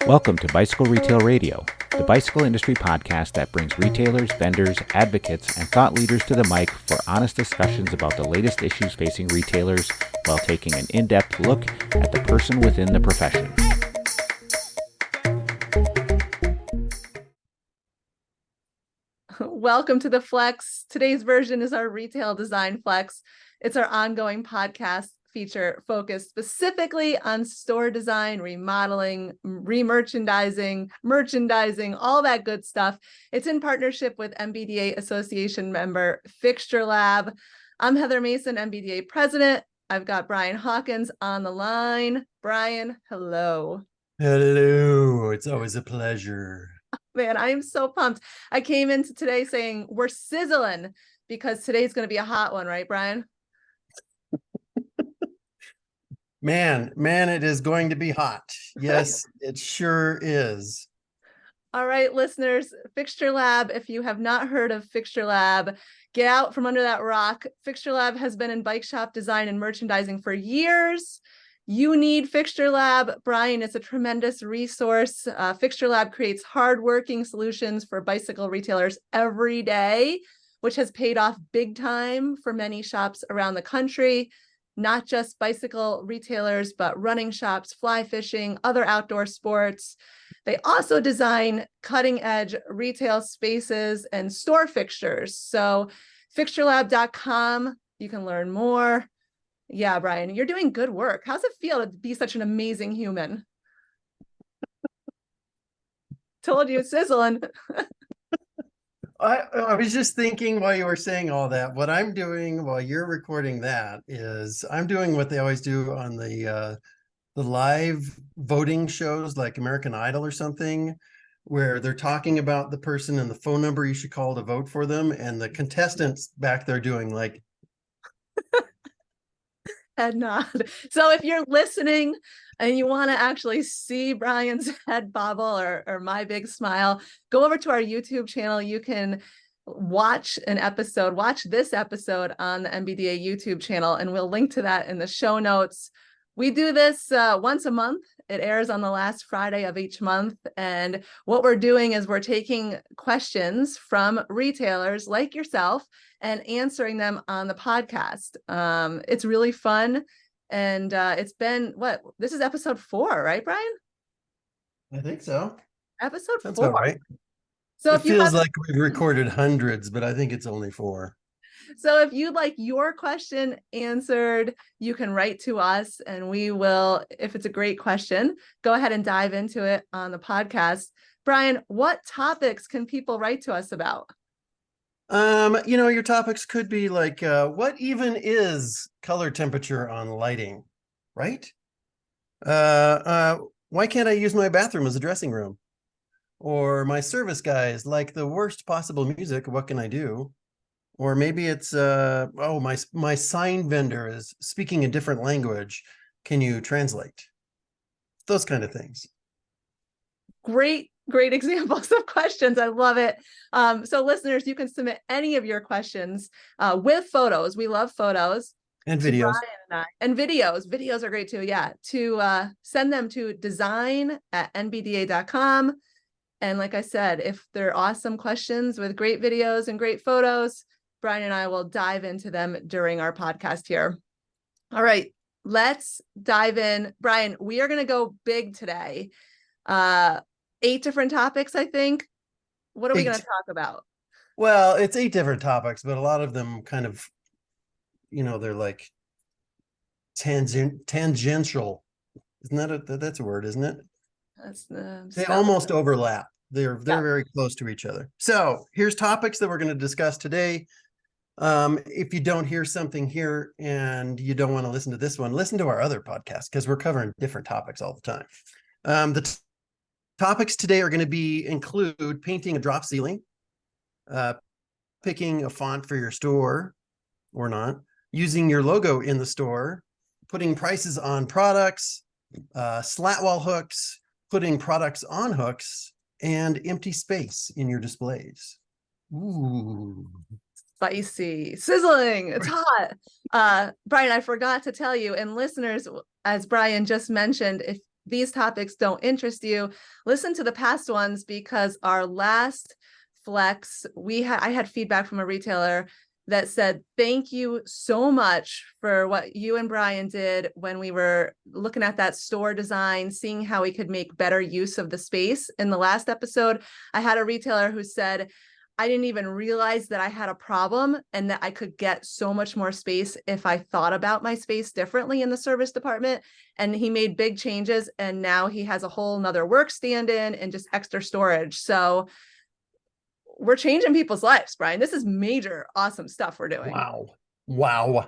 Welcome to Bicycle Retail Radio, the bicycle industry podcast that brings retailers, vendors, advocates, and thought leaders to the mic for honest discussions about the latest issues facing retailers while taking an in-depth look at the person within the profession. Welcome to the Flex. Today's version is our Retail Design Flex. It's our ongoing podcast feature focused specifically on store design, remodeling, re-merchandising, merchandising, all that good stuff. It's in partnership with MBDA Association member Fixture Lab. I'm Heather Mason, MBDA president. I've got Brian Hawkins on the line. Brian, hello. Hello. It's always a pleasure. Man, I am so pumped. I came into today saying we're sizzling because today's going to be a hot one, right, Brian? Man, it is going to be hot. Yes, it sure is. All right, listeners, Fixture Lab. If you have not heard of Fixture Lab, get out from under that rock. Fixture Lab has been in bike shop design and merchandising for years. You need Fixture Lab. Brian is a tremendous resource. Fixture Lab creates hardworking solutions for bicycle retailers every day, which has paid off big time for many shops around the country. Not just bicycle retailers, but running shops, fly fishing, other outdoor sports. They also design cutting edge retail spaces and store fixtures. So fixturelab.com, you can learn more. Yeah, Brian, you're doing good work. How's it feel to be such an amazing human? Told you, sizzling. I was just thinking while you were saying all that, what I'm doing while you're recording that is I'm doing what they always do on the live voting shows like American Idol or something, where they're talking about the person and the phone number you should call to vote for them. And the contestants back there doing like, head nod. So if you're listening and you want to actually see Brian's head bobble or my big smile, go over to our YouTube channel. You can watch this episode on the MBDA YouTube channel, and we'll link to that in the show notes. We do this once a month. It airs on the last Friday of each month. And what we're doing is we're taking questions from retailers like yourself and answering them on the podcast. It's really fun. And it's been, this is episode 4, right, Brian? I think so. Episode Sounds 4. about right. So it feels like we've recorded hundreds, but I think it's only 4. So if you'd like your question answered, you can write to us and we will, if it's a great question, go ahead and dive into it on the podcast. Brian, what topics can people write to us about? Your topics could be like, what even is color temperature on lighting, right? Why can't I use my bathroom as a dressing room? Or my service guys like the worst possible music, what can I do? Or maybe it's, my sign vendor is speaking a different language. Can you translate? Those kind of things. Great examples of questions. I love it. So listeners, you can submit any of your questions with photos. We love photos. And videos. And videos. Videos are great too. Yeah. To send them to design@nbda.com. And like I said, if they're awesome questions with great videos and great photos, Brian and I will dive into them during our podcast here. All right, let's dive in. Brian, we are going to go big today. 8 different topics, I think. What are we going to talk about? Well, it's 8 different topics, but a lot of them kind of, they're like tangential. Isn't that's a word, isn't it? They almost overlap. They're very close to each other. So here's topics that we're going to discuss today. If you don't hear something here and you don't want to listen to this one, listen to our other podcast because we're covering different topics all the time. The topics today are going to include painting a drop ceiling, picking a font for your store or not, using your logo in the store, putting prices on products, slatwall hooks, putting products on hooks, and empty space in your displays. Ooh. Spicy, sizzling, it's hot. Brian, I forgot to tell you, and listeners, as Brian just mentioned, if these topics don't interest you, listen to the past ones, because our last flex, I had feedback from a retailer that said, thank you so much for what you and Brian did when we were looking at that store design, seeing how we could make better use of the space. In the last episode, I had a retailer who said, I didn't even realize that I had a problem and that I could get so much more space if I thought about my space differently in the service department. And he made big changes, and now he has a whole nother work stand-in and just extra storage. So we're changing people's lives, Brian. This is major, awesome stuff we're doing. Wow.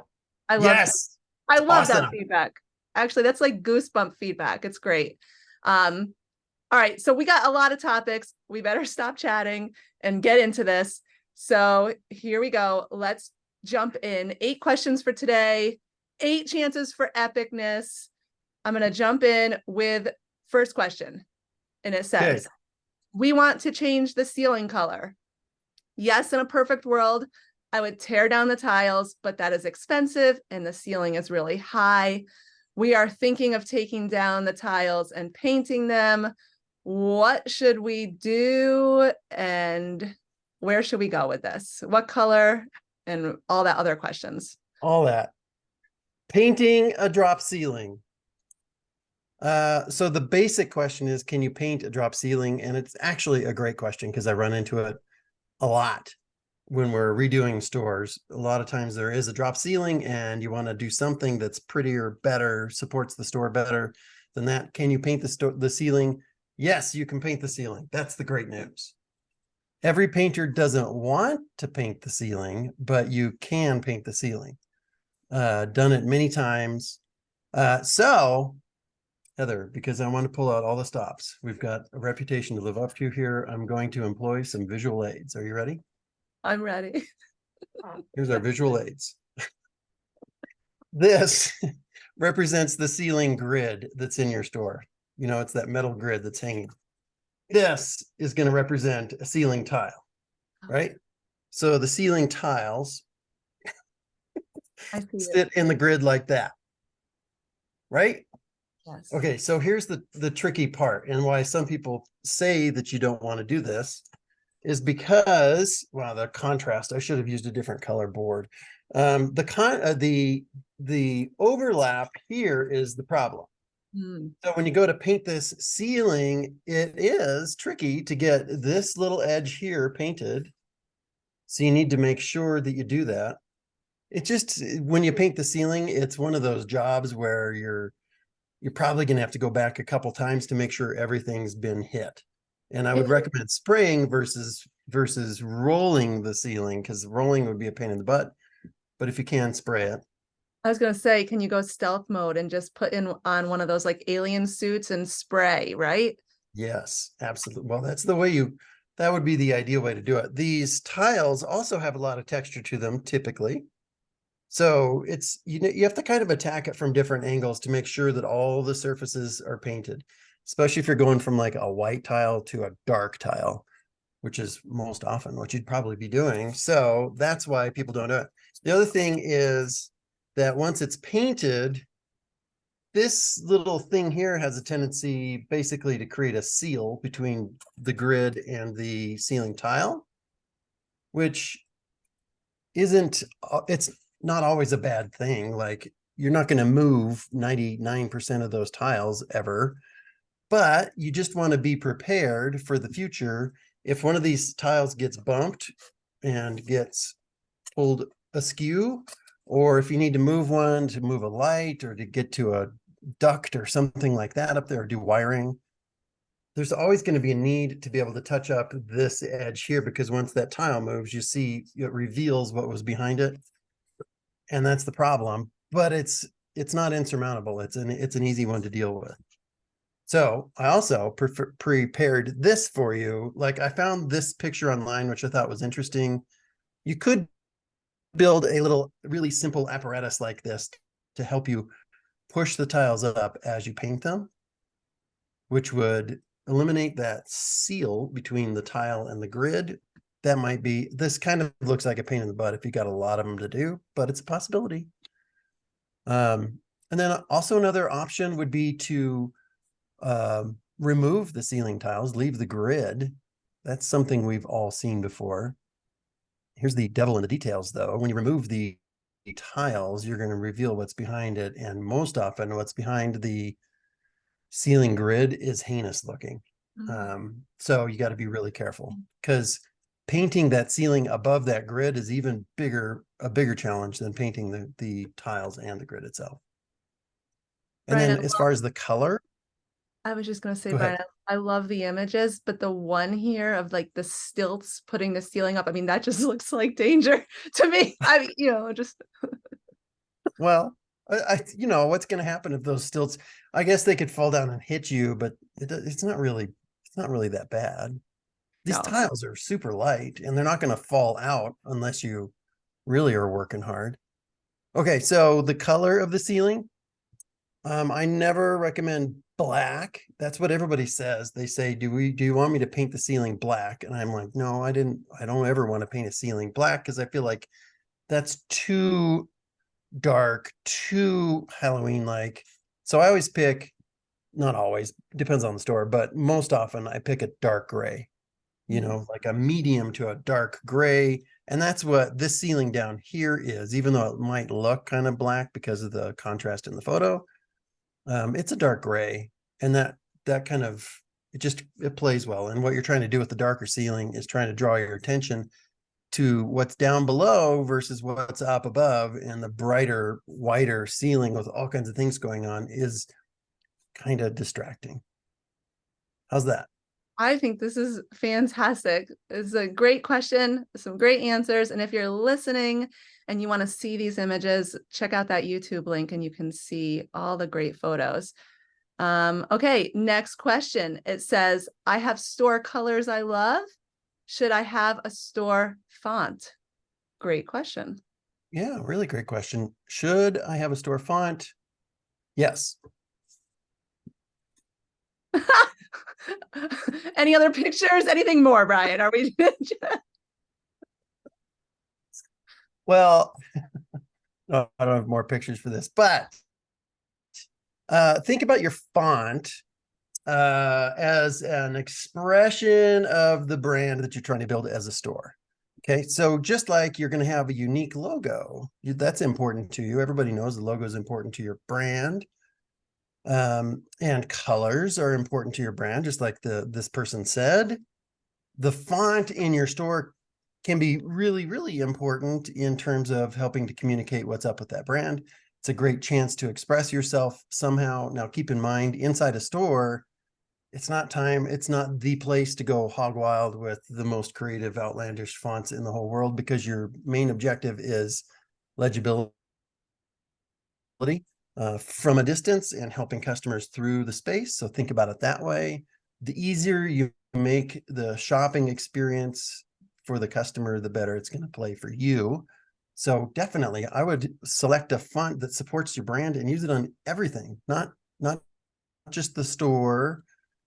I love Yes. I love awesome. that feedback. Actually, that's like goosebump feedback. It's great. All right, so we got a lot of topics. We better stop chatting and get into this. So here we go. Let's jump in. 8 questions for today, 8 chances for epicness. I'm going to jump in with first question. And it says, we want to change the ceiling color. Yes, in a perfect world, I would tear down the tiles, but that is expensive and the ceiling is really high. We are thinking of taking down the tiles and painting them. What should we do, and where should we go with this? What color, and all that other questions. All that. Painting a drop ceiling. So the basic question is, can you paint a drop ceiling? And it's actually a great question because I run into it a lot when we're redoing stores. A lot of times there is a drop ceiling and you want to do something that's prettier, better, supports the store better than that. Can you paint the ceiling? Yes, you can paint the ceiling. That's the great news. Every painter doesn't want to paint the ceiling, but you can paint the ceiling. Done it many times. So Heather, because I want to pull out all the stops. We've got a reputation to live up to here. I'm going to employ some visual aids. Are you ready? I'm ready. Here's our visual aids. This represents the ceiling grid that's in your store. You know, it's that metal grid that's hanging. This is going to represent a ceiling tile, right? So the ceiling tiles sit in the grid like that, right? Yes. Okay, so here's the tricky part, and why some people say that you don't want to do this is because, wow, the contrast, I should have used a different color board. The overlap here is the problem. So when you go to paint this ceiling, it is tricky to get this little edge here painted. So you need to make sure that you do that. It just, when you paint the ceiling, it's one of those jobs where you're probably going to have to go back a couple times to make sure everything's been hit. And I would recommend spraying versus rolling the ceiling, because rolling would be a pain in the butt. But if you can, spray it. I was going to say, can you go stealth mode and just put on one of those like alien suits and spray, right? Yes, absolutely. Well, that's the way that would be the ideal way to do it. These tiles also have a lot of texture to them typically. So it's, you have to kind of attack it from different angles to make sure that all the surfaces are painted, especially if you're going from like a white tile to a dark tile, which is most often what you'd probably be doing. So that's why people don't do it. The other thing is that once it's painted, this little thing here has a tendency basically to create a seal between the grid and the ceiling tile, which it's not always a bad thing. Like, you're not going to move 99% of those tiles ever, but you just want to be prepared for the future. If one of these tiles gets bumped and gets pulled askew, or if you need to move one to move a light or to get to a duct or something like that up there, or do wiring, there's always going to be a need to be able to touch up this edge here, because once that tile moves, you see it reveals what was behind it. And that's the problem, but it's not insurmountable. It's an easy one to deal with. So I also prepared this for you. Like, I found this picture online, which I thought was interesting. You could build a little really simple apparatus like this to help you push the tiles up as you paint them, which would eliminate that seal between the tile and the grid. That might be, this kind of looks like a pain in the butt if you got a lot of them to do, but it's a possibility. And then also another option would be to remove the ceiling tiles, leave the grid. That's something we've all seen before. Here's the devil in the details, though. When you remove the tiles, you're going to reveal what's behind it. And most often what's behind the ceiling grid is heinous looking. So you got to be really careful, because painting that ceiling above that grid is even a bigger challenge than painting the tiles and the grid itself. And Brian, then as far as the color, I was just going to say, go Brian, ahead. I love the images, but the one here of like the stilts putting the ceiling up, I mean, that just looks like danger to me. I mean, just. Well, you know, what's going to happen if those stilts, I guess they could fall down and hit you, but it's not really that bad. These No. tiles are super light and they're not going to fall out unless you really are working hard. Okay, so the color of the ceiling, I never recommend black. That's what everybody says. They say, do you want me to paint the ceiling black? And I'm like, no, I don't ever want to paint a ceiling black, because I feel like that's too dark, too Halloween-like. So I always pick, not always, depends on the store, but most often I pick a dark gray, you know, like a medium to a dark gray. And that's what this ceiling down here is, even though it might look kind of black because of the contrast in the photo. It's a dark gray, and that kind of, it plays well. And what you're trying to do with the darker ceiling is trying to draw your attention to what's down below versus what's up above, and the brighter, whiter ceiling with all kinds of things going on is kind of distracting. How's that? I think this is fantastic. It's a great question, some great answers. And if you're listening and you want to see these images, check out that YouTube link and you can see all the great photos. Okay, next question. It says, I have store colors I love. Should I have a store font? Great question. Yeah, really great question. Should I have a store font? Yes. Any other pictures? Anything more, Brian? Are we? Well, I don't have more pictures for this, but think about your font as an expression of the brand that you're trying to build as a store. Okay, so just like you're going to have a unique logo, that's important to you. Everybody knows the logo is important to your brand. And colors are important to your brand, just like this person said. The font in your store can be really, really important in terms of helping to communicate what's up with that brand. It's a great chance to express yourself somehow. Now, keep in mind, inside a store, it's not the place to go hog wild with the most creative, outlandish fonts in the whole world, because your main objective is legibility from a distance and helping customers through the space. So think about it that way. The easier you make the shopping experience for the customer, the better it's going to play for you. So definitely, I would select a font that supports your brand and use it on everything, not just the store.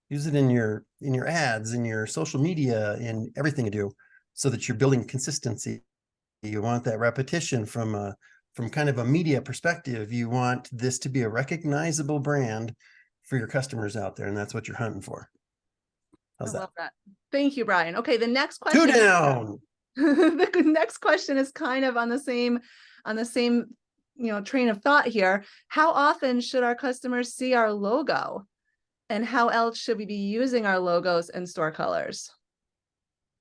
Use it in your ads, in your social media, in everything you do, so that you're building consistency. You want that repetition from kind of a media perspective. You want this to be a recognizable brand for your customers out there, and that's what you're hunting for. How's that? I love that. Thank you, Brian. Okay, the next question. 2 down. The next question is kind of on the same train of thought here. How often should our customers see our logo? And how else should we be using our logos and store colors?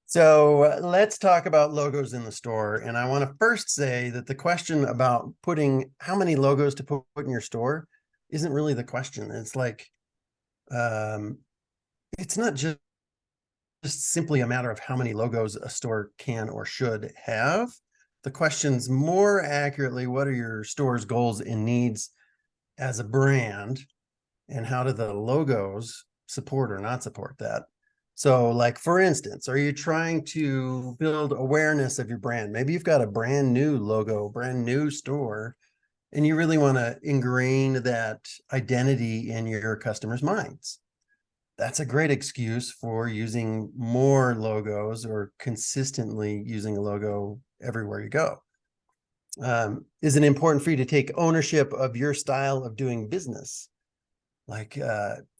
So let's talk about logos in the store. And I want to first say that the question about putting how many logos to put in your store isn't really the question. It's like, it's not just simply a matter of how many logos a store can or should have. The question's more accurately, what are your store's goals and needs as a brand? And how do the logos support or not support that? So like, for instance, are you trying to build awareness of your brand? Maybe you've got a brand new logo, brand new store, and you really want to ingrain that identity in your customers' minds. That's a great excuse for using more logos or consistently using a logo everywhere you go. Is it important for you to take ownership of your style of doing business? Like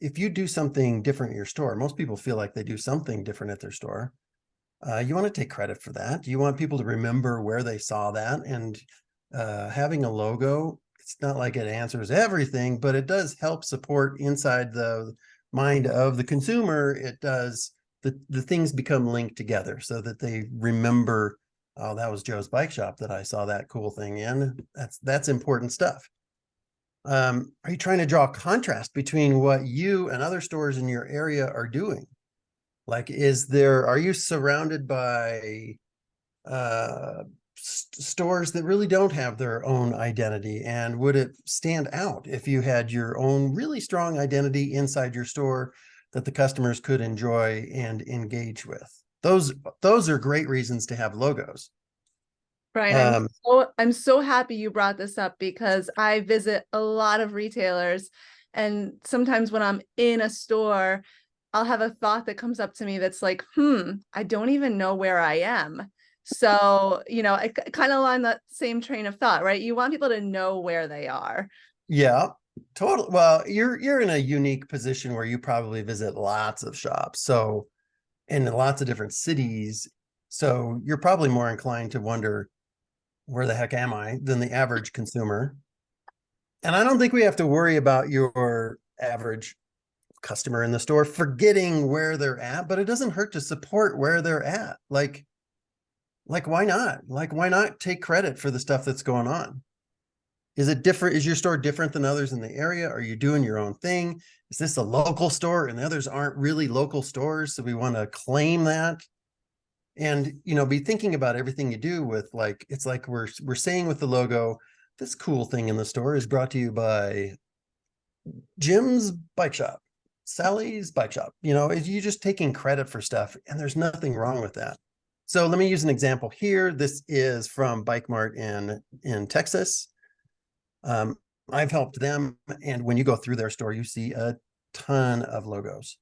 if you do something different at your store, most people feel like they do something different at their store. You want to take credit for that. You want people to remember where they saw that. And having a logo, it's not like it answers everything, but it does help support inside the mind of the consumer. It does, the things become linked together so that they remember, oh, that was Joe's Bike Shop that I saw that cool thing in. That's important stuff. Are you trying to draw contrast between what you and other stores in your area are doing? Like, are you surrounded by stores that really don't have their own identity? And would it stand out if you had your own really strong identity inside your store that the customers could enjoy and engage with? Those are great reasons to have logos. Brian, I'm so happy you brought this up, because I visit a lot of retailers, and sometimes when I'm in a store, I'll have a thought that comes up to me that's like, I don't even know where I am. So, I kind of along that same train of thought, right? You want people to know where they are. Yeah, totally. Well, you're in a unique position where you probably visit lots of shops, so in lots of different cities. So you're probably more inclined to wonder, where the heck am I, than the average consumer. And I don't think we have to worry about your average customer in the store forgetting where they're at, but it doesn't hurt to support where they're at. Like why not? Like, why not take credit for the stuff that's going on? Is it different? Is your store different than others in the area? Are you doing your own thing? Is this a local store and the others aren't really local stores, so we want to claim that? And, be thinking about everything you do with, like, it's like we're saying with the logo, this cool thing in the store is brought to you by Jim's Bike Shop, Sally's Bike Shop. You're just taking credit for stuff, and there's nothing wrong with that. So let me use an example here. This is from Bike Mart in Texas. I've helped them, and when you go through their store, you see a ton of logos.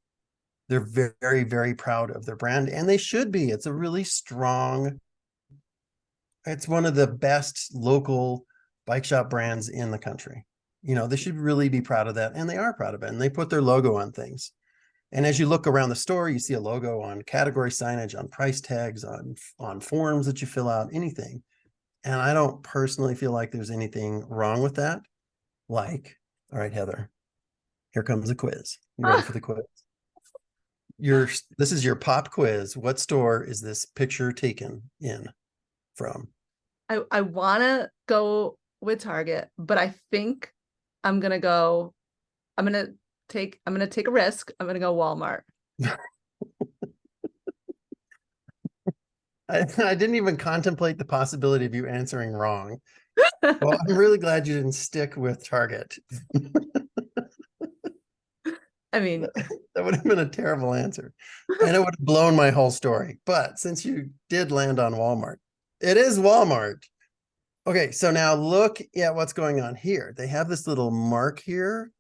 They're very, very proud of their brand, and they should be. It's a really strong, it's one of the best local bike shop brands in the country. They should really be proud of that, and they are proud of it, and they put their logo on things. And as you look around the store, you see a logo on category signage, on price tags, on forms that you fill out, anything. And I don't personally feel like there's anything wrong with that. Like, all right, Heather, here comes a quiz. You ready for the quiz? This is your pop quiz. What store is this picture taken in from? I want to go with Target, but I think I'm going to take a risk. I'm going to go Walmart. I didn't even contemplate the possibility of you answering wrong. Well, I'm really glad you didn't stick with Target. I mean, that would have been a terrible answer, and it would have blown my whole story. But since you did land on Walmart, it is Walmart. Okay, so now look at what's going on here. They have this little mark here,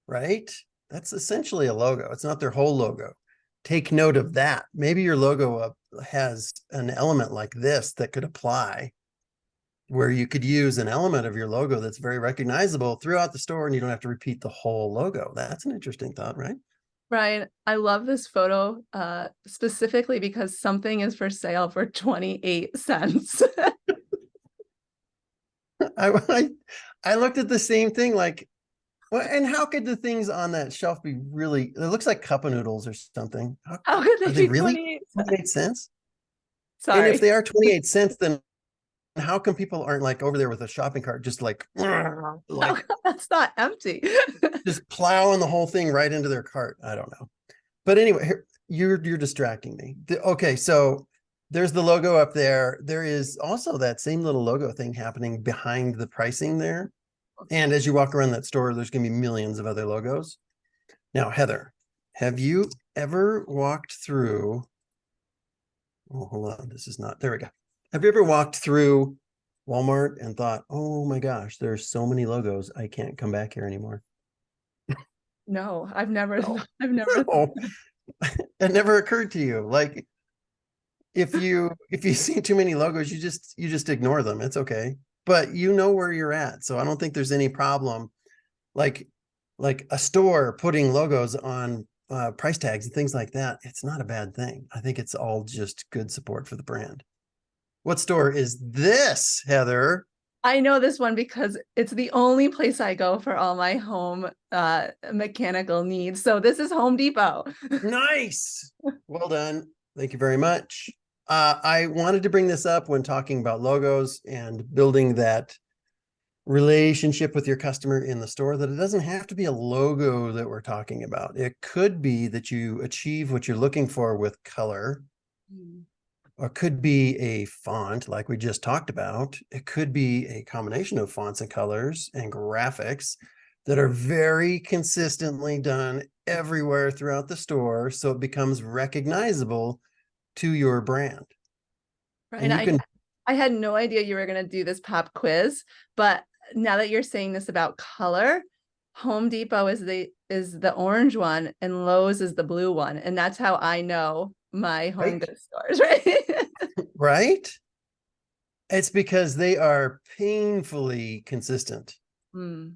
right? That's essentially a logo. It's not their whole logo. Take note of that. Maybe your logo has an element like this that could apply, where you could use an element of your logo that's very recognizable throughout the store, and you don't have to repeat the whole logo. That's an interesting thought, right? Brian, I love this photo specifically because something is for sale for 28 cents. I looked at the same thing, like, well, and how could the things on that shelf be really, it looks like cup of noodles or something. How could they be really 28 cents? Sorry. And if they are 28 cents, then how come people aren't like over there with a shopping cart, just like that's not empty. just plowing the whole thing right into their cart? I don't know. But anyway, you're distracting me. Okay, so there's the logo up there. There is also that same little logo thing happening behind the pricing there. And as you walk around that store, there's going to be millions of other logos. Now, Heather, have you ever walked through? Oh, hold on. This is not, there we go. Have you ever walked through Walmart and thought, oh my gosh, there's so many logos, I can't come back here anymore? No, I've never. Oh, it never occurred to you. Like, if you see too many logos, you just ignore them. It's okay. But you know where you're at. So I don't think there's any problem. Like like a store putting logos on price tags and things like that, it's not a bad thing. I think it's all just good support for the brand. What store is this, Heather? I know this one because it's the only place I go for all my home mechanical needs. So this is Home Depot. Nice. Well done. Thank you very much. I wanted to bring this up when talking about logos and building that relationship with your customer in the store, that it doesn't have to be a logo that we're talking about. It could be that you achieve what you're looking for with color, or could be a font like we just talked about. It could be a combination of fonts and colors and graphics that are very consistently done everywhere throughout the store, so it becomes recognizable to your brand. Right. And I had no idea you were going to do this pop quiz, but now that you're saying this about color, Home Depot is the orange one and Lowe's is the blue one. And that's how I know my home goods stores, right? Right? It's because they are painfully consistent. Mm.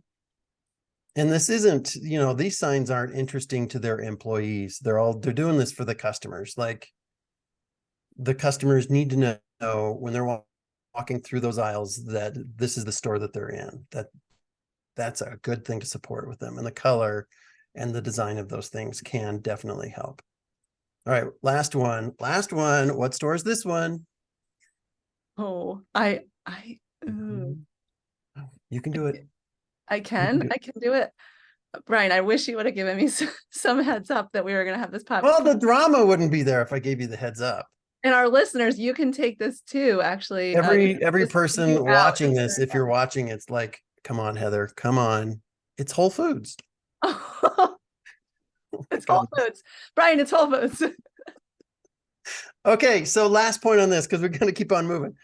And this isn't, these signs aren't interesting to their employees. They're doing this for the customers. Like, the customers need to know when they're walking through those aisles that this is the store that they're in. That's a good thing to support with them. And the color and the design of those things can definitely help. All right, last one. What store is this one? Oh, You can do it. I can do it. Brian, I wish you would have given me some heads up that we were going to have this pop. Well, the drama wouldn't be there if I gave you the heads up. And our listeners, you can take this too, actually. Every person watching this, if you're watching, it's like, come on, Heather, come on. It's Whole Foods. It's Whole Foods. Brian, it's Whole Foods. Okay, so last point on this, because we're going to keep on moving.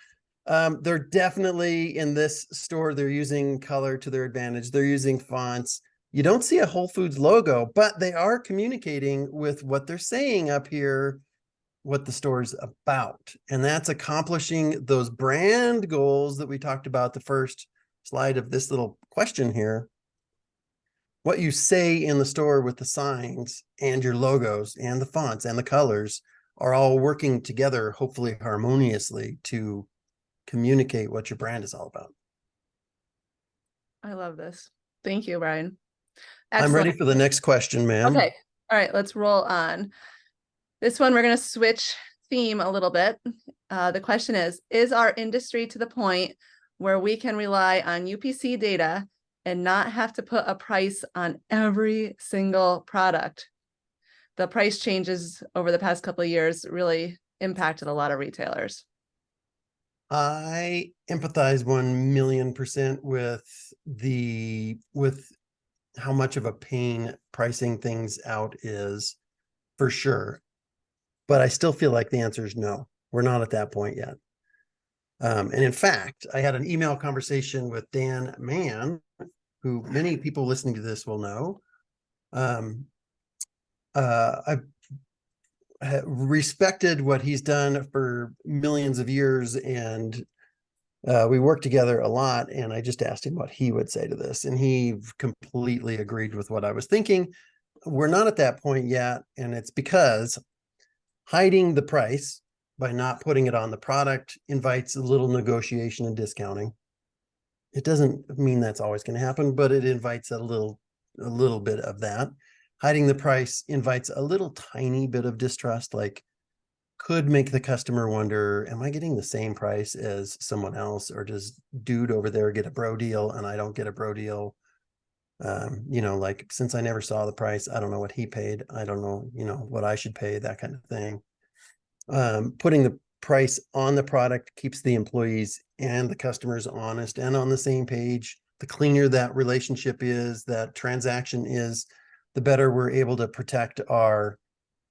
They're definitely in this store, they're using color to their advantage. They're using fonts. You don't see a Whole Foods logo, but they are communicating with what they're saying up here, what the store's about. And that's accomplishing those brand goals that we talked about the first slide of this little question here. What you say in the store with the signs and your logos and the fonts and the colors are all working together, hopefully harmoniously, to communicate what your brand is all about. I love this. Thank you, Brian. Excellent. I'm ready for the next question, ma'am. Okay. All right, let's roll on. This one, we're going to switch theme a little bit. The question is our industry to the point where we can rely on UPC data and not have to put a price on every single product? The price changes over the past couple of years really impacted a lot of retailers. I empathize 1,000,000% with how much of a pain pricing things out is, for sure. But I still feel like the answer is no. We're not at that point yet. And in fact, I had an email conversation with Dan Mann, who many people listening to this will know. I've respected what he's done for millions of years, and we work together a lot. And I just asked him what he would say to this, and he completely agreed with what I was thinking. We're not at that point yet, and it's because hiding the price by not putting it on the product invites a little negotiation and discounting. It doesn't mean that's always going to happen, but it invites a little bit of that. Hiding the price invites a little tiny bit of distrust, like could make the customer wonder, am I getting the same price as someone else, or does dude over there get a bro deal and I don't get a bro deal? Like, since I never saw the price, I don't know what he paid. I don't know, what I should pay, that kind of thing. Putting the price on the product keeps the employees and the customers honest and on the same page. The cleaner that relationship is, that transaction is, the better we're able to protect our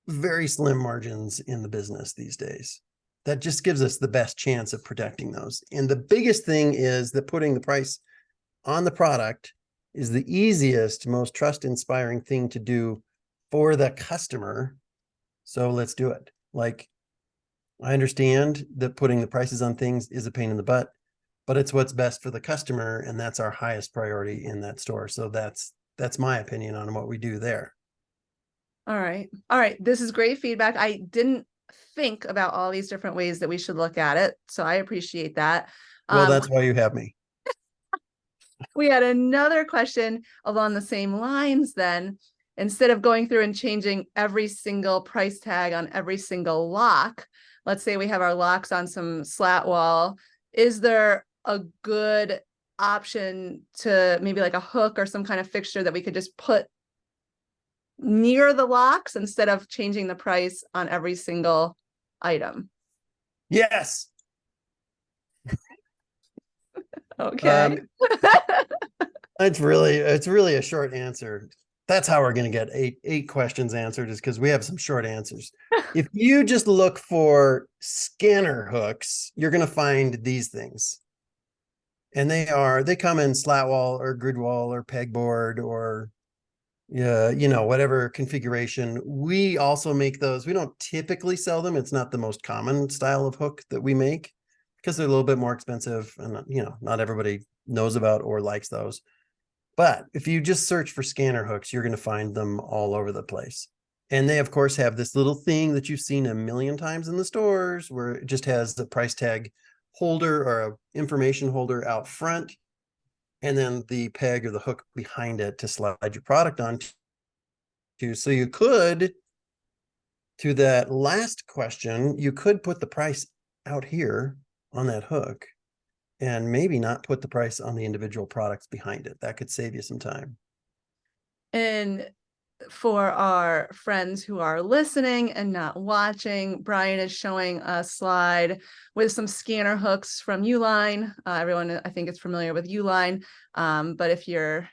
very slim margins in the business these days. That just gives us the best chance of protecting those. And the biggest thing is that putting the price on the product is the easiest, most trust-inspiring thing to do for the customer. So let's do it. Like, I understand that putting the prices on things is a pain in the butt, but it's what's best for the customer, and that's our highest priority in that store. So that's That's my opinion on what we do there. All right. All right. This is great feedback. I didn't think about all these different ways that we should look at it. So I appreciate that. Well, that's why you have me. We had another question along the same lines then. Instead of going through and changing every single price tag on every single lock, let's say we have our locks on some slat wall. Is there a good option to maybe like a hook or some kind of fixture that we could just put near the locks instead of changing the price on every single item? Yes. Okay. It's really a short answer. That's how we're going to get eight questions answered, is because we have some short answers. If you just look for scanner hooks, you're going to find these things. And they come in slat wall or grid wall or pegboard or whatever configuration. We also make those. We don't typically sell them. It's not the most common style of hook that we make because they're a little bit more expensive, and not everybody knows about or likes those. But if you just search for scanner hooks, you're going to find them all over the place. And they, of course, have this little thing that you've seen a million times in the stores where it just has the price tag holder or a information holder out front, and then the peg or the hook behind it to slide your product onto. So you could, to that last question, you could put the price out here on that hook and maybe not put the price on the individual products behind it. That could save you some time. And for our friends who are listening and not watching, Brian is showing a slide with some scanner hooks from Uline. Everyone, I think, is familiar with Uline. But if you're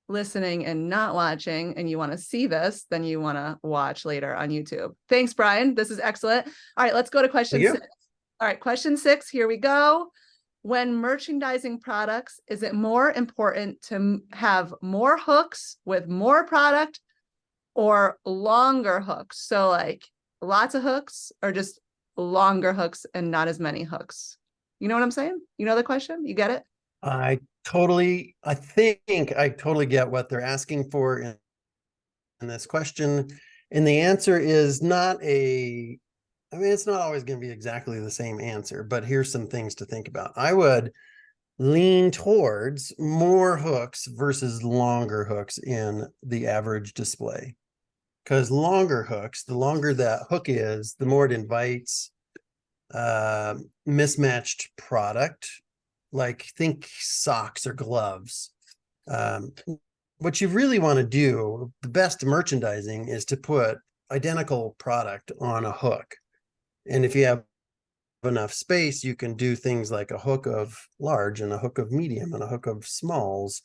listening and not watching and you want to see this, then you want to watch later on YouTube. Thanks, Brian. This is excellent. All right, let's go to question 6. All right, question 6. Here we go. When merchandising products, is it more important to have more hooks with more product or longer hooks? So like lots of hooks or just longer hooks and not as many hooks? You know what I'm saying? You know the question? You get it? I think I totally get what they're asking for in this question. And the answer is it's not always going to be exactly the same answer, but here's some things to think about. I would lean towards more hooks versus longer hooks in the average display. Because longer hooks, the longer that hook is, the more it invites mismatched product, like think socks or gloves. What you really want to do, the best merchandising, is to put identical product on a hook. And if you have enough space, you can do things like a hook of large and a hook of medium and a hook of smalls,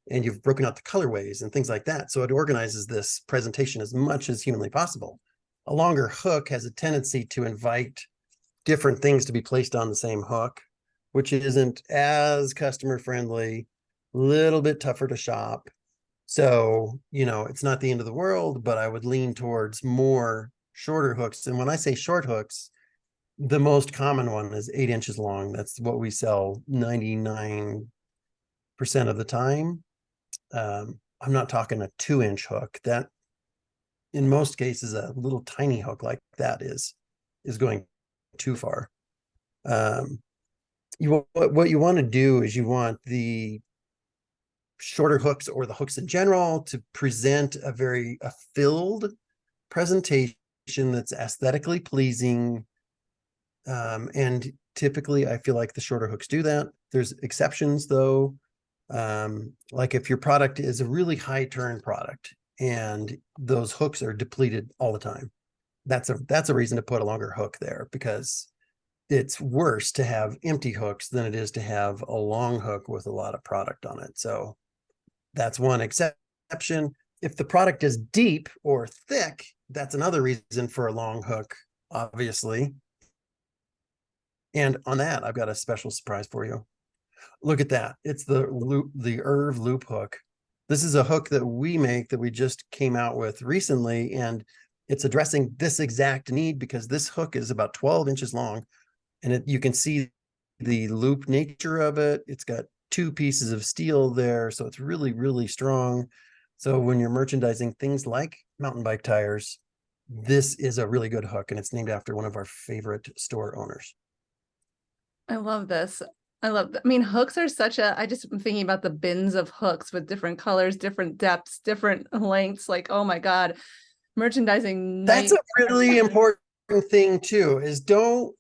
and you've broken out the colorways and things like that. So it organizes this presentation as much as humanly possible. A longer hook has a tendency to invite different things to be placed on the same hook, which isn't as customer friendly, a little bit tougher to shop. So, it's not the end of the world, but I would lean towards more shorter hooks. And when I say short hooks, the most common one is 8 inches long. That's what we sell 99% of the time. I'm not talking a 2-inch hook. That, in most cases, a little tiny hook like that is going too far. What you want to do is you want the shorter hooks or the hooks in general to present a filled presentation that's aesthetically pleasing. And typically I feel like the shorter hooks do that. There's exceptions though. Like if your product is a really high turn product and those hooks are depleted all the time, that's a reason to put a longer hook there, because it's worse to have empty hooks than it is to have a long hook with a lot of product on it. So that's one exception. If the product is deep or thick, that's another reason for a long hook, obviously. And on that, I've got a special surprise for you. Look at that. It's the Irv Loop Hook. This is a hook that we make that we just came out with recently, and it's addressing this exact need because this hook is about 12 inches long, and you can see the loop nature of it. It's got 2 pieces of steel there, so it's really, really strong. So when you're merchandising things like mountain bike tires, this is a really good hook, and it's named after one of our favorite store owners. I love this. I mean, hooks are I just am thinking about the bins of hooks with different colors, different depths, different lengths. Like, oh my God, merchandising. That's a really important thing too, is don't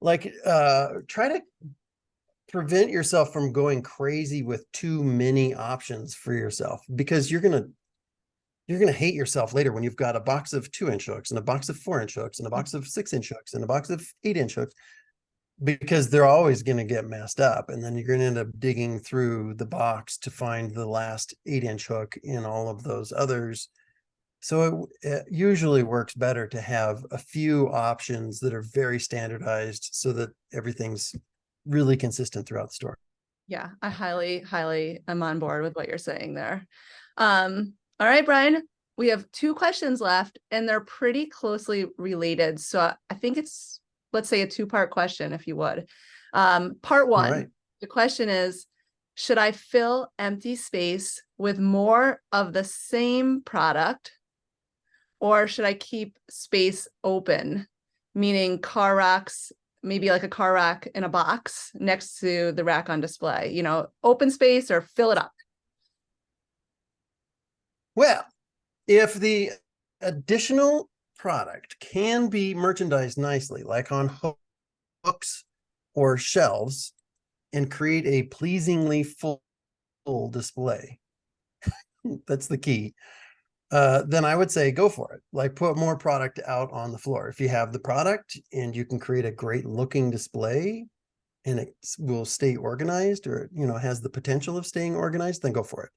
try to prevent yourself from going crazy with too many options for yourself, because you're going to hate yourself later when you've got a box of 2-inch hooks and a box of 4-inch hooks and a box of 6-inch hooks and a box of 8-inch hooks, because they're always going to get messed up. And then you're going to end up digging through the box to find the last 8-inch hook in all of those others. So it usually works better to have a few options that are very standardized so that everything's really consistent throughout the store. Yeah, I highly am on board with what you're saying there. All right, Brian, we have 2 questions left and they're pretty closely related. So I think it's, let's say, a 2-part question, if you would. Part 1, right. The question is, should I fill empty space with more of the same product, or should I keep space open, meaning car racks, maybe like a car rack in a box next to the rack on display, open space, or fill it up? Well, if the additional product can be merchandised nicely, like on hooks or shelves, and create a pleasingly full display, that's the key, then I would say go for it. Like, put more product out on the floor. If you have the product and you can create a great looking display and it will stay organized, or has the potential of staying organized, then go for it.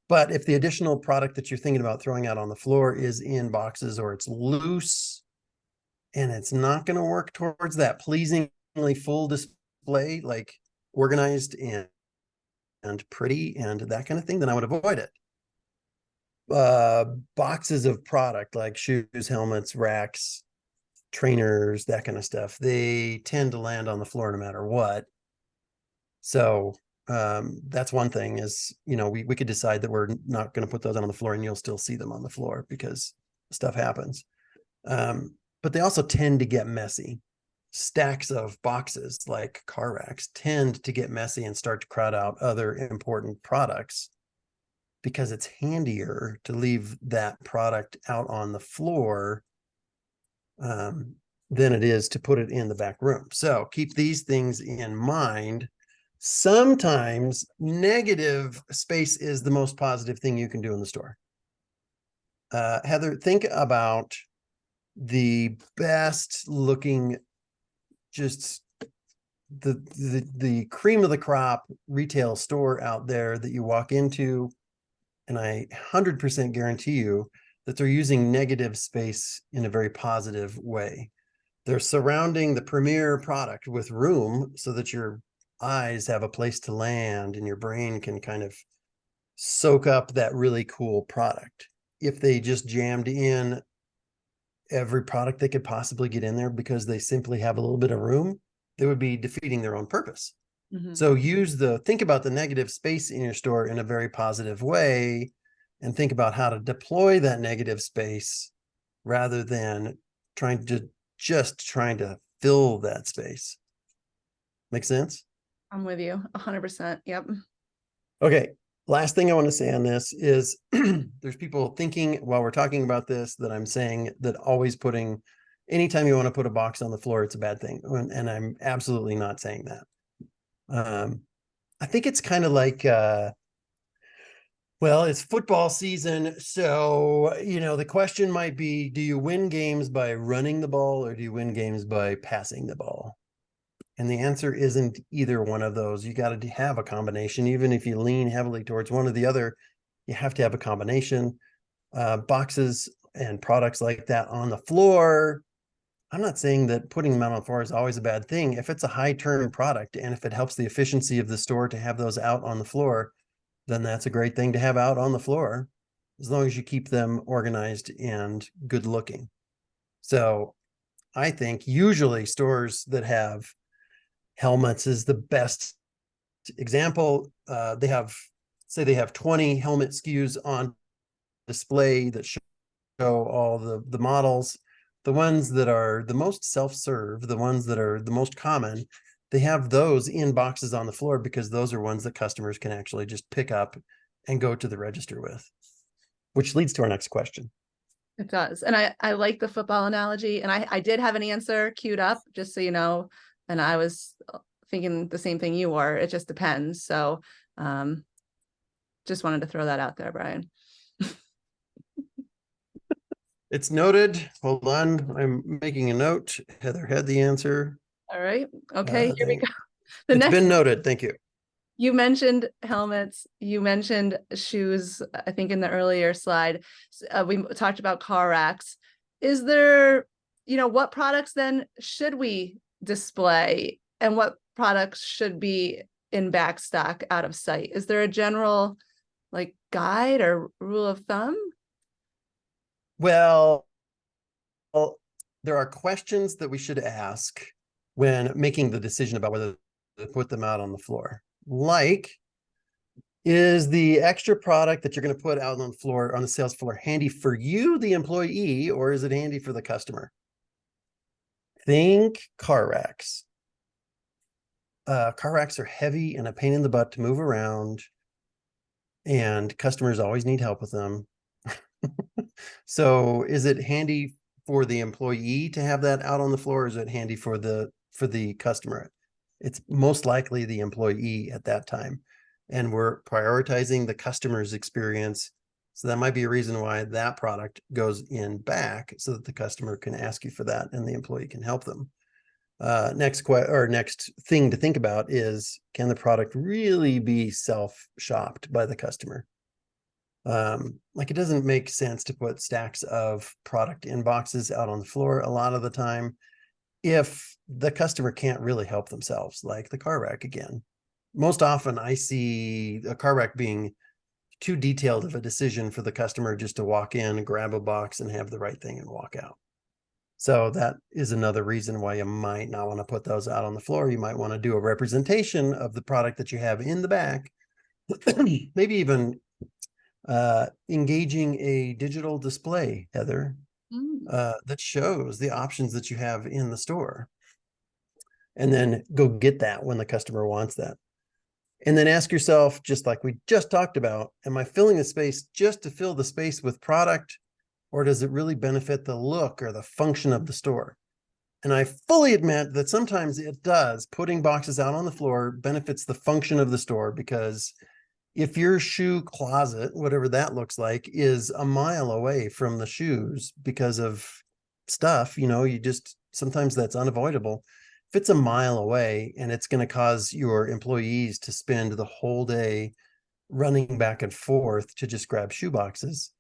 But if the additional product that you're thinking about throwing out on the floor is in boxes, or it's loose and it's not going to work towards that pleasingly full display, like organized and pretty and that kind of thing, then I would avoid it. Boxes of product like shoes, helmets, racks, trainers, that kind of stuff, they tend to land on the floor no matter what. So that's one thing, is we could decide that we're not going to put those on the floor and you'll still see them on the floor because stuff happens. But they also tend to get messy. Stacks of boxes like car racks tend to get messy and start to crowd out other important products, because it's handier to leave that product out on the floor than it is to put it in the back room. So keep these things in mind. Sometimes negative space is the most positive thing you can do in the store. Heather, think about the best looking, just the cream of the crop retail store out there that you walk into, and I 100% guarantee you that they're using negative space in a very positive way. They're surrounding the premier product with room so that your eyes have a place to land and your brain can kind of soak up that really cool product. If they just jammed in every product they could possibly get in there because they simply have a little bit of room, they would be defeating their own purpose. Mm-hmm. So think about the negative space in your store in a very positive way, and think about how to deploy that negative space rather than trying to fill that space. Make sense? I'm with you 100%. Yep. Okay. Last thing I want to say on this is there's people thinking while we're talking about this that I'm saying that anytime you want to put a box on the floor, it's a bad thing. And I'm absolutely not saying that. I think it's kind of like, it's football season. So, the question might be, do you win games by running the ball, or do you win games by passing the ball? And the answer isn't either one of those. You got to have a combination. Even if you lean heavily towards one or the other, you have to have a combination. Boxes and products like that on the floor, I'm not saying that putting them out on the floor is always a bad thing. If it's a high turn product and if it helps the efficiency of the store to have those out on the floor, then that's a great thing to have out on the floor, as long as you keep them organized and good looking. So I think usually stores that have helmets is the best example. They have 20 helmet SKUs on display that show all the models. The ones that are the most self-serve, the ones that are the most common, they have those in boxes on the floor because those are ones that customers can actually just pick up and go to the register with, which leads to our next question. It does. And I like the football analogy. And I did have an answer queued up, just so you know. And I was thinking the same thing you were. It just depends. So just wanted to throw that out there, Brian. It's noted. Hold on. I'm making a note. Heather had the answer. All right. Okay, here we go. It's been noted. Thank you. You mentioned helmets, you mentioned shoes, I think in the earlier slide, we talked about car racks. Is there, what products then should we display and what products should be in back stock out of sight? Is there a general guide or rule of thumb? Well, there are questions that we should ask when making the decision about whether to put them out on the floor. Like, is the extra product that you're going to put out on the floor, on the sales floor, handy for you, the employee, or is it handy for the customer? Think car racks. Car racks are heavy and a pain in the butt to move around, and customers always need help with them. So is it handy for the employee to have that out on the floor, or is it handy for the customer? It's most likely the employee at that time. And we're prioritizing the customer's experience. So that might be a reason why that product goes in back, so that the customer can ask you for that and the employee can help them. Next thing to think about is, can the product really be self-shopped by the customer? It doesn't make sense to put stacks of product in boxes out on the floor a lot of the time if the customer can't really help themselves, like the car rack again. Most often I see a car rack being too detailed of a decision for the customer just to walk in, grab a box and have the right thing and walk out. So that is another reason why you might not want to put those out on the floor. You might want to do a representation of the product that you have in the back, maybe even engaging a digital display, Heather, that shows the options that you have in the store. And then go get that when the customer wants that. And then ask yourself, just like we just talked about, am I filling the space just to fill the space with product, or does it really benefit the look or the function of the store? And I fully admit that sometimes it does. Putting boxes out on the floor benefits the function of the store, because if your shoe closet, whatever that looks like, is a mile away from the shoes because of stuff, sometimes that's unavoidable. If it's a mile away and it's going to cause your employees to spend the whole day running back and forth to just grab shoe boxes,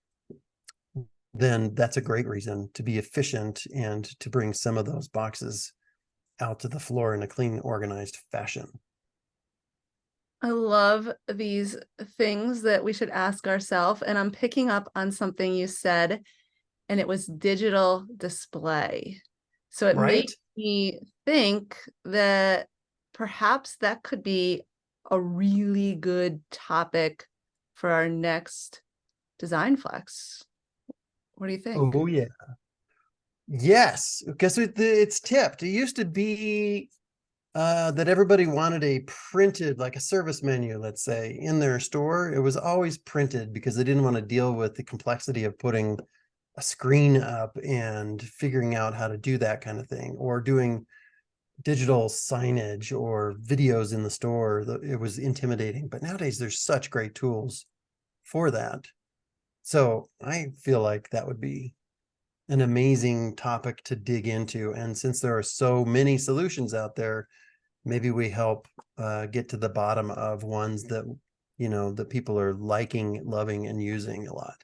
then that's a great reason to be efficient and to bring some of those boxes out to the floor in a clean, organized fashion. I love these things that we should ask ourselves. And I'm picking up on something you said, and it was digital display. So it made me think that perhaps that could be a really good topic for our next Design Flex. What do you think? Oh, yeah. Yes, because it's tipped. It used to be that everybody wanted a printed, like a service menu, let's say, in their store. It was always printed because they didn't want to deal with the complexity of putting a screen up and figuring out how to do that kind of thing, or doing digital signage or videos in the store. It was intimidating, but nowadays there's such great tools for that. So I feel like that would be an amazing topic to dig into. And since there are so many solutions out there, maybe we help get to the bottom of ones that, that people are liking, loving, and using a lot.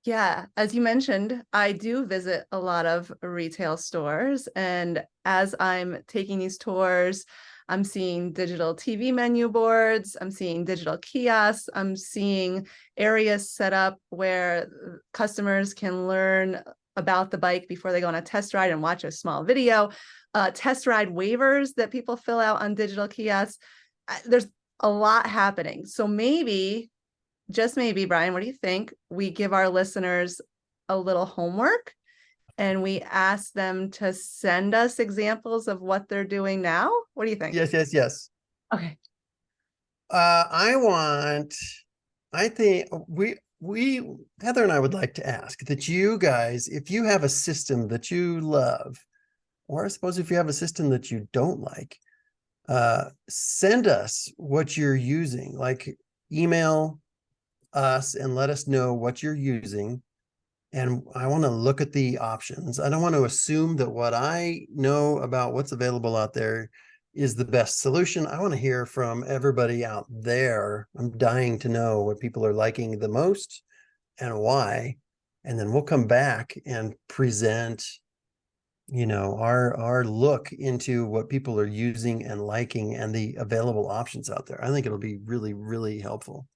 Yeah, as you mentioned, I do visit a lot of retail stores, and as I'm taking these tours, I'm seeing digital TV menu boards, I'm seeing digital kiosks, I'm seeing areas set up where customers can learn about the bike before they go on a test ride and watch a small video, test ride waivers that people fill out on digital kiosks. There's a lot happening. So maybe just maybe, Brian, what do you think? We give our listeners a little homework and we ask them to send us examples of what they're doing now. What do you think? Yes. Okay. I think Heather and I would like to ask that you guys, if you have a system that you love, or I suppose if you have a system that you don't like, send us what you're using, like email us and let us know what you're using. And I want to look at the options. I don't want to assume that what I know about what's available out there is the best solution. I want to hear from everybody out there. I'm dying to know what people are liking the most and why. And then we'll come back and present, our look into what people are using and liking and the available options out there. I think it'll be really, really helpful.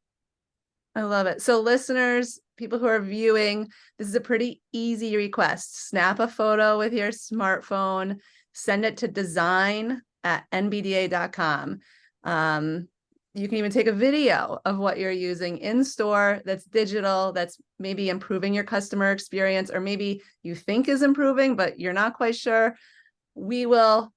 I love it. So listeners, people who are viewing, this is a pretty easy request. Snap a photo with your smartphone, send it to design@nbda.com. You can even take a video of what you're using in store that's digital, that's maybe improving your customer experience, or maybe you think is improving, but you're not quite sure. We will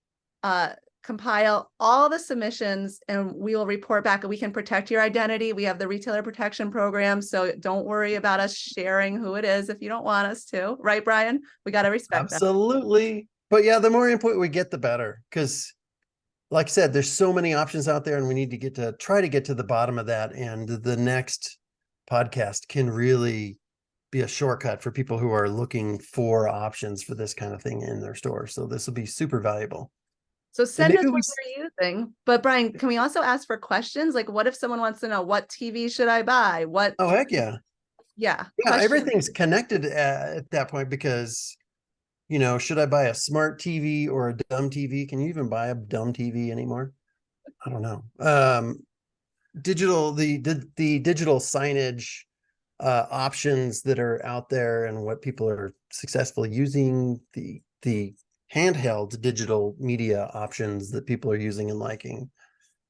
compile all the submissions and we will report back, and we can protect your identity. We have the retailer protection program, so don't worry about us sharing who it is if you don't want us to. Right, Brian? We got to respect that. Absolutely. But yeah, the more input we get, the better. Because like I said, there's so many options out there and we need to try to get to the bottom of that. And the next podcast can really be a shortcut for people who are looking for options for this kind of thing in their store. So this will be super valuable. So send us what you're using. But Brian, can we also ask for questions? Like, what if someone wants to know, what TV should I buy? Oh, heck yeah. Yeah. Everything's connected at that point because, should I buy a smart TV or a dumb TV? Can you even buy a dumb TV anymore? I don't know. The digital signage options that are out there and what people are successfully using, the handheld digital media options that people are using and liking,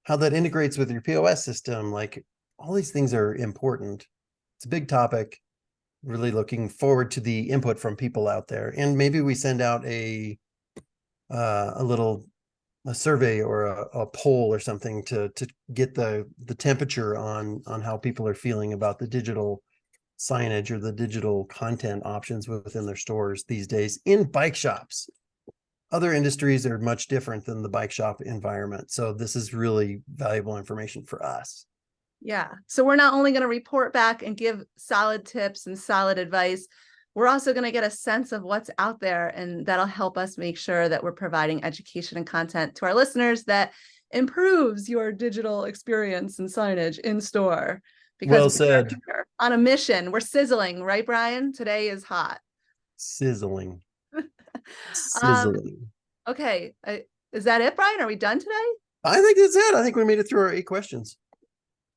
how that integrates with your POS system, like all these things are important. It's a big topic. Really looking forward to the input from people out there. And maybe we send out a survey or a poll or something to get the temperature on how people are feeling about the digital signage or the digital content options within their stores these days in bike shops. Other industries are much different than the bike shop environment. So this is really valuable information for us. Yeah. So we're not only going to report back and give solid tips and solid advice, we're also going to get a sense of what's out there, and that'll help us make sure that we're providing education and content to our listeners that improves your digital experience and signage in store. Because well said. we're on a mission. We're sizzling, right, Brian? Today is hot. Sizzling. Okay. Is that it, Brian? Are we done today? I think that's it. I think we made it through our 8 questions.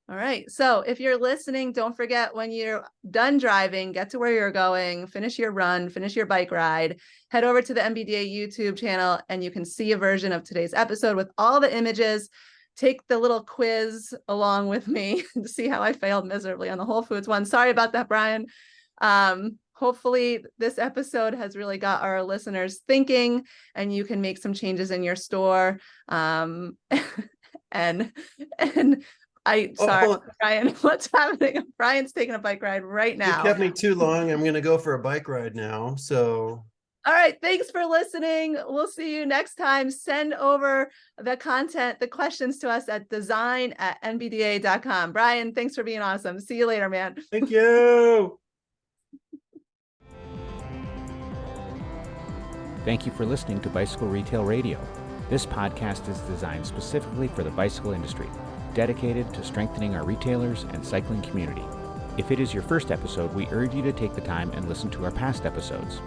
All right. So if you're listening, don't forget, when you're done driving, get to where you're going, finish your run, finish your bike ride, head over to the NBDA YouTube channel, and you can see a version of today's episode with all the images. Take the little quiz along with me to see how I failed miserably on the Whole Foods one. Sorry about that, Brian. Hopefully this episode has really got our listeners thinking, and you can make some changes in your store. Brian, what's happening? Brian's taking a bike ride right now. You kept me too long. I'm going to go for a bike ride now. So. All right. Thanks for listening. We'll see you next time. Send over the content, the questions to us at design@nbda.com. Brian, thanks for being awesome. See you later, man. Thank you. Thank you for listening to Bicycle Retail Radio. This podcast is designed specifically for the bicycle industry, dedicated to strengthening our retailers and cycling community. If it is your first episode, we urge you to take the time and listen to our past episodes.